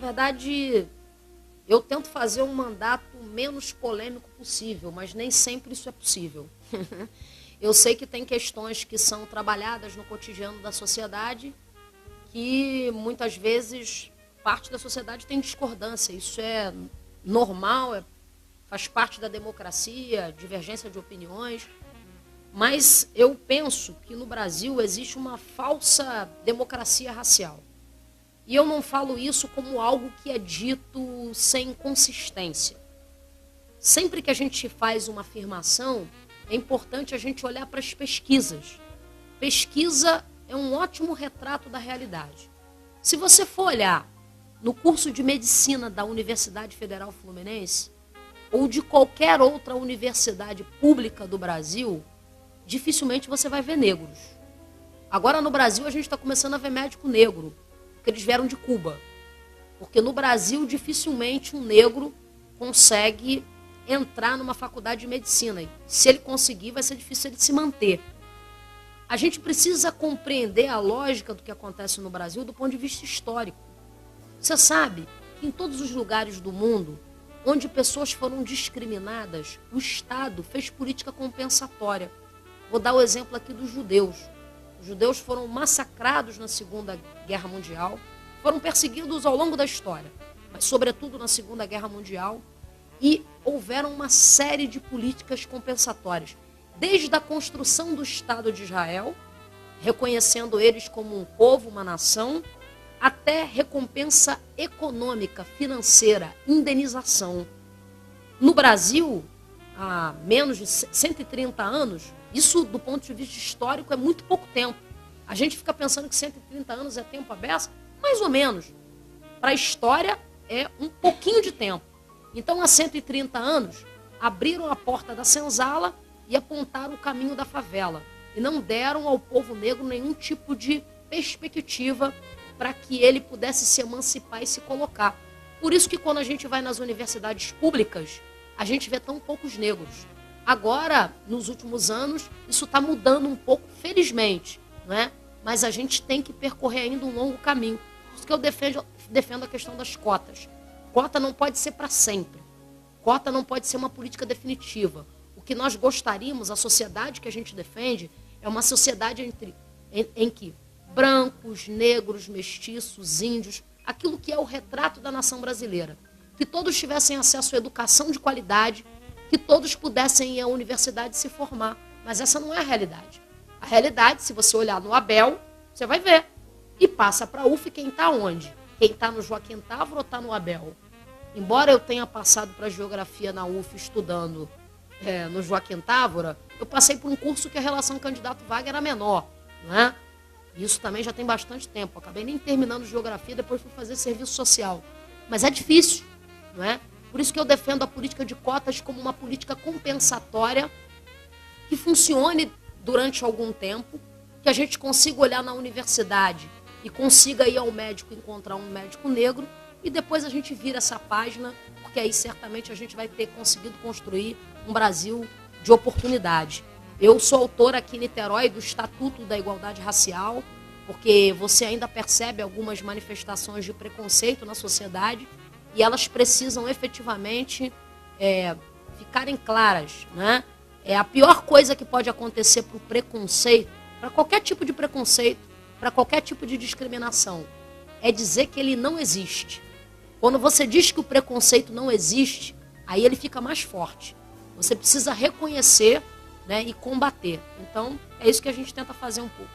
verdade, eu tento fazer um mandato menos polêmico possível, mas nem sempre isso é possível. Eu sei que tem questões que são trabalhadas no cotidiano da sociedade que muitas vezes parte da sociedade tem discordância. Isso é normal, faz parte da democracia, divergência de opiniões. Mas eu penso que no Brasil existe uma falsa democracia racial. E eu não falo isso como algo que é dito sem consistência. Sempre que a gente faz uma afirmação, é importante a gente olhar para as pesquisas. Pesquisa é um ótimo retrato da realidade. Se você for olhar no curso de medicina da Universidade Federal Fluminense ou de qualquer outra universidade pública do Brasil, dificilmente você vai ver negros. Agora no Brasil a gente está começando a ver médico negro, porque eles vieram de Cuba. Porque no Brasil dificilmente um negro consegue entrar numa faculdade de medicina. E se ele conseguir, vai ser difícil ele se manter. A gente precisa compreender a lógica do que acontece no Brasil do ponto de vista histórico. Você sabe que em todos os lugares do mundo onde pessoas foram discriminadas, o Estado fez política compensatória. Vou dar o exemplo aqui dos judeus. Os judeus foram massacrados na Segunda Guerra Mundial, foram perseguidos ao longo da história, mas sobretudo na Segunda Guerra Mundial, e houveram uma série de políticas compensatórias, desde a construção do Estado de Israel, reconhecendo eles como um povo, uma nação, até recompensa econômica, financeira, indenização. No Brasil, há menos de 130 anos, isso do ponto de vista histórico é muito pouco tempo. A gente fica pensando que 130 anos é tempo à beça, mais ou menos. Para a história é um pouquinho de tempo. Então, há 130 anos, abriram a porta da senzala e apontaram o caminho da favela. E não deram ao povo negro nenhum tipo de perspectiva para que ele pudesse se emancipar e se colocar. Por isso que quando a gente vai nas universidades públicas, a gente vê tão poucos negros. Agora, nos últimos anos, isso está mudando um pouco, felizmente, não é? Mas a gente tem que percorrer ainda um longo caminho. Por isso que eu defendo a questão das cotas. Cota não pode ser para sempre. Cota não pode ser uma política definitiva. O que nós gostaríamos, a sociedade que a gente defende, é uma sociedade em que brancos, negros, mestiços, índios, aquilo que é o retrato da nação brasileira. Que todos tivessem acesso à educação de qualidade, que todos pudessem ir à universidade se formar. Mas essa não é a realidade. A realidade, se você olhar no Abel, você vai ver. E passa para a UF quem está onde? Quem está no Joaquim Távora ou está no Abel? Embora eu tenha passado para geografia na UF estudando no Joaquim Távora, eu passei por um curso que a relação candidato-vaga era menor. Não é? Isso também já tem bastante tempo. Eu acabei nem terminando geografia, depois fui fazer serviço social. Mas é difícil, não é? Por isso que eu defendo a política de cotas como uma política compensatória que funcione durante algum tempo, que a gente consiga olhar na universidade e consiga ir ao médico e encontrar um médico negro, e depois a gente vira essa página, porque aí certamente a gente vai ter conseguido construir um Brasil de oportunidade. Eu sou autora aqui em Niterói do Estatuto da Igualdade Racial, porque você ainda percebe algumas manifestações de preconceito na sociedade e elas precisam efetivamente ficarem claras, né? A pior coisa que pode acontecer para o preconceito, para qualquer tipo de preconceito, para qualquer tipo de discriminação, é dizer que ele não existe. Quando você diz que o preconceito não existe, aí ele fica mais forte. Você precisa reconhecer, né, e combater. Então, é isso que a gente tenta fazer um pouco.